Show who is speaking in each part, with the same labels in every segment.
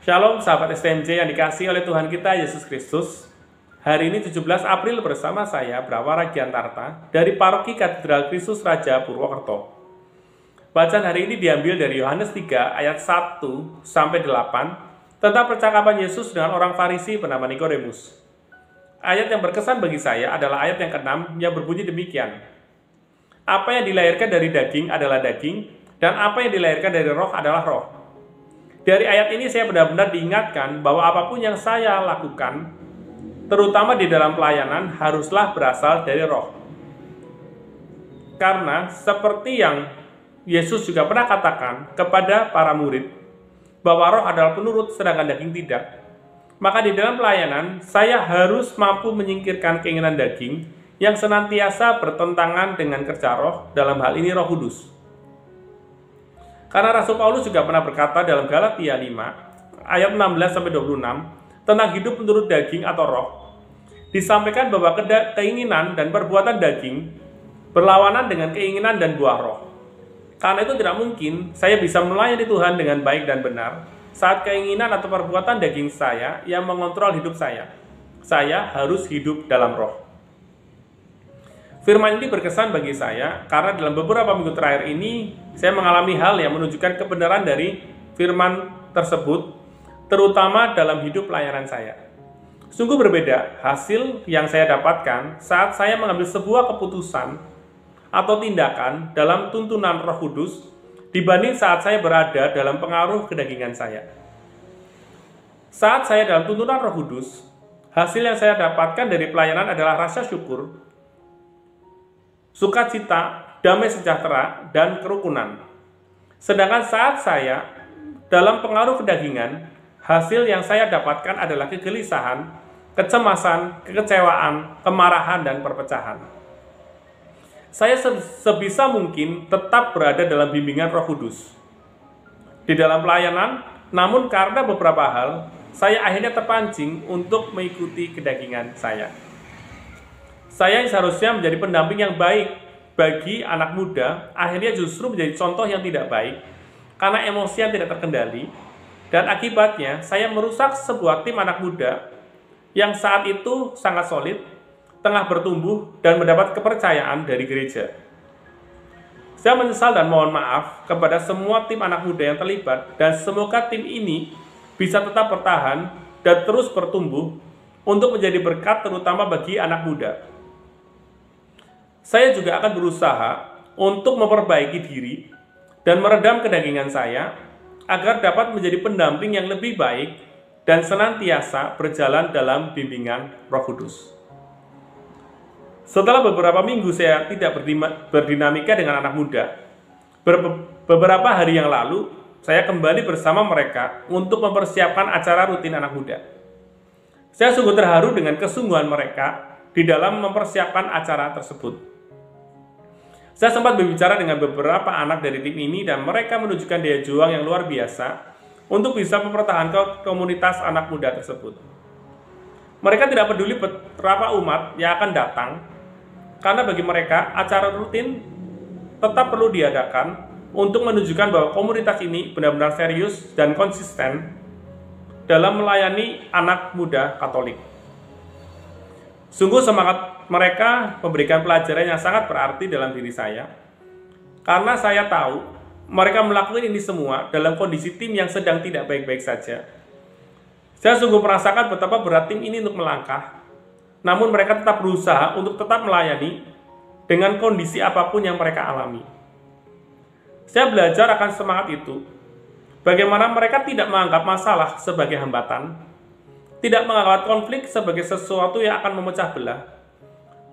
Speaker 1: Shalom sahabat STMJ yang dikasihi oleh Tuhan kita Yesus Kristus. Hari ini 17 April bersama saya Brawa Ragiantarta dari Paroki Katedral Kristus Raja Purwokerto. Bacaan hari ini diambil dari Yohanes 3 ayat 1 sampai 8 tentang percakapan Yesus dengan orang Farisi bernama Nikodemus. Ayat yang berkesan bagi saya adalah ayat yang ke-6 yang berbunyi demikian. Apa yang dilahirkan dari daging adalah daging, dan apa yang dilahirkan dari roh adalah roh. Dari ayat ini saya benar-benar diingatkan bahwa apapun yang saya lakukan, terutama di dalam pelayanan, haruslah berasal dari roh. Karena seperti yang Yesus juga pernah katakan kepada para murid, bahwa roh adalah penurut sedangkan daging tidak. Maka di dalam pelayanan, saya harus mampu menyingkirkan keinginan daging yang senantiasa bertentangan dengan kerja roh, dalam hal ini Roh Kudus. Karena Rasul Paulus juga pernah berkata dalam Galatia 5 ayat 16-26 tentang hidup menurut daging atau roh. Disampaikan bahwa keinginan dan perbuatan daging berlawanan dengan keinginan dan buah roh. Karena itu tidak mungkin saya bisa melayani Tuhan dengan baik dan benar saat keinginan atau perbuatan daging saya yang mengontrol hidup saya. Saya harus hidup dalam roh. Firman ini berkesan bagi saya karena dalam beberapa minggu terakhir ini saya mengalami hal yang menunjukkan kebenaran dari firman tersebut, terutama dalam hidup pelayanan saya. Sungguh berbeda hasil yang saya dapatkan saat saya mengambil sebuah keputusan atau tindakan dalam tuntunan Roh Kudus dibanding saat saya berada dalam pengaruh kedagingan saya. Saat saya dalam tuntunan Roh Kudus, hasil yang saya dapatkan dari pelayanan adalah rasa syukur, sukacita, damai sejahtera, dan kerukunan. Sedangkan saat saya dalam pengaruh kedagingan, hasil yang saya dapatkan adalah kegelisahan, kecemasan, kekecewaan, kemarahan, dan perpecahan. Saya sebisa mungkin tetap berada dalam bimbingan Roh Kudus di dalam pelayanan, namun karena beberapa hal, saya akhirnya terpancing untuk mengikuti kedagingan saya. Saya yang seharusnya menjadi pendamping yang baik bagi anak muda, akhirnya justru menjadi contoh yang tidak baik karena emosi yang tidak terkendali, dan akibatnya saya merusak sebuah tim anak muda yang saat itu sangat solid, tengah bertumbuh dan mendapat kepercayaan dari gereja. Saya menyesal dan mohon maaf kepada semua tim anak muda yang terlibat, dan semoga tim ini bisa tetap bertahan dan terus bertumbuh untuk menjadi berkat terutama bagi anak muda. Saya juga akan berusaha untuk memperbaiki diri dan meredam kedagingan saya agar dapat menjadi pendamping yang lebih baik dan senantiasa berjalan dalam bimbingan Roh Kudus. Setelah beberapa minggu saya tidak berdinamika dengan anak muda, beberapa hari yang lalu saya kembali bersama mereka untuk mempersiapkan acara rutin anak muda. Saya sungguh terharu dengan kesungguhan mereka di dalam mempersiapkan acara tersebut. Saya sempat berbicara dengan beberapa anak dari tim ini dan mereka menunjukkan daya juang yang luar biasa untuk bisa mempertahankan komunitas anak muda tersebut. Mereka tidak peduli berapa umat yang akan datang, karena bagi mereka acara rutin tetap perlu diadakan untuk menunjukkan bahwa komunitas ini benar-benar serius dan konsisten dalam melayani anak muda Katolik. Sungguh semangat mereka memberikan pelajaran yang sangat berarti dalam diri saya, karena saya tahu mereka melakukan ini semua dalam kondisi tim yang sedang tidak baik-baik saja. Saya sungguh merasakan betapa berat tim ini untuk melangkah, namun mereka tetap berusaha untuk tetap melayani dengan kondisi apapun yang mereka alami. Saya belajar akan semangat itu, bagaimana mereka tidak menganggap masalah sebagai hambatan, tidak menganggap konflik sebagai sesuatu yang akan memecah belah,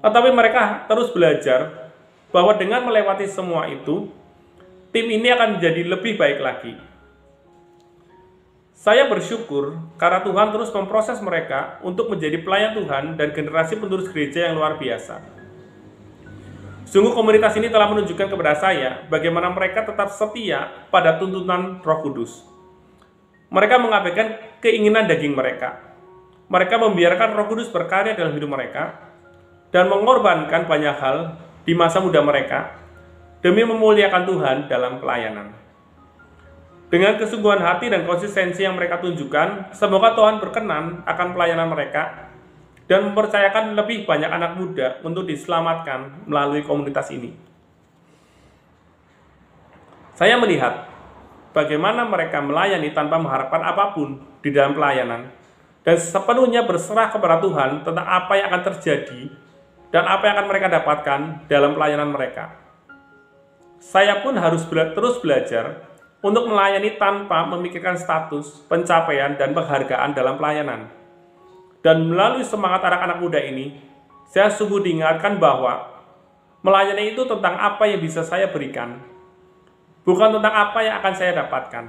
Speaker 1: tetapi mereka terus belajar bahwa dengan melewati semua itu, tim ini akan menjadi lebih baik lagi. Saya bersyukur karena Tuhan terus memproses mereka untuk menjadi pelayan Tuhan dan generasi penerus gereja yang luar biasa. Sungguh komunitas ini telah menunjukkan kepada saya bagaimana mereka tetap setia pada tuntunan Roh Kudus. Mereka mengabaikan keinginan daging mereka. Mereka membiarkan Roh Kudus berkarya dalam hidup mereka dan mengorbankan banyak hal di masa muda mereka demi memuliakan Tuhan dalam pelayanan. Dengan kesungguhan hati dan konsistensi yang mereka tunjukkan, semoga Tuhan berkenan akan pelayanan mereka dan mempercayakan lebih banyak anak muda untuk diselamatkan melalui komunitas ini. Saya melihat bagaimana mereka melayani tanpa mengharapkan apapun di dalam pelayanan dan sepenuhnya berserah kepada Tuhan tentang apa yang akan terjadi dan apa yang akan mereka dapatkan dalam pelayanan mereka. Saya pun harus terus belajar untuk melayani tanpa memikirkan status, pencapaian, dan penghargaan dalam pelayanan. Dan melalui semangat anak-anak muda ini, saya sungguh diingatkan bahwa melayani itu tentang apa yang bisa saya berikan, bukan tentang apa yang akan saya dapatkan.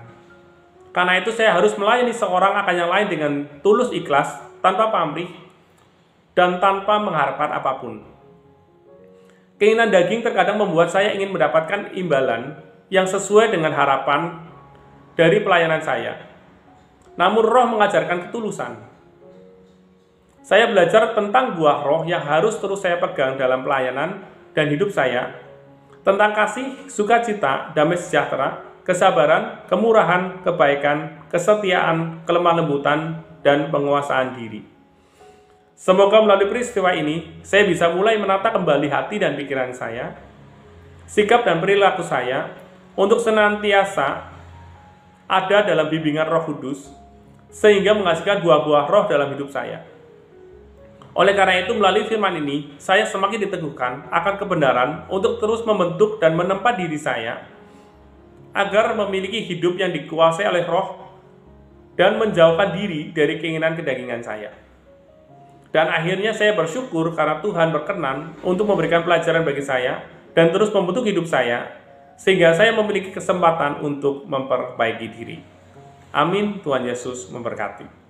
Speaker 1: Karena itu saya harus melayani seorang akan yang lain dengan tulus ikhlas, tanpa pamrih, dan tanpa mengharapkan apapun. Keinginan daging terkadang membuat saya ingin mendapatkan imbalan yang sesuai dengan harapan dari pelayanan saya. Namun roh mengajarkan ketulusan. Saya belajar tentang buah roh yang harus terus saya pegang dalam pelayanan dan hidup saya, tentang kasih, sukacita, damai sejahtera, kesabaran, kemurahan, kebaikan, kesetiaan, kelemah lembutan, dan penguasaan diri. Semoga melalui peristiwa ini, saya bisa mulai menata kembali hati dan pikiran saya, sikap dan perilaku saya, untuk senantiasa ada dalam bimbingan Roh Kudus, sehingga menghasilkan buah-buah roh dalam hidup saya. Oleh karena itu, melalui firman ini, saya semakin diteguhkan akan kebenaran untuk terus membentuk dan menempa diri saya, agar memiliki hidup yang dikuasai oleh roh, dan menjauhkan diri dari keinginan kedagingan saya. Dan akhirnya saya bersyukur karena Tuhan berkenan untuk memberikan pelajaran bagi saya, dan terus membentuk hidup saya, sehingga saya memiliki kesempatan untuk memperbaiki diri. Amin. Tuhan Yesus memberkati.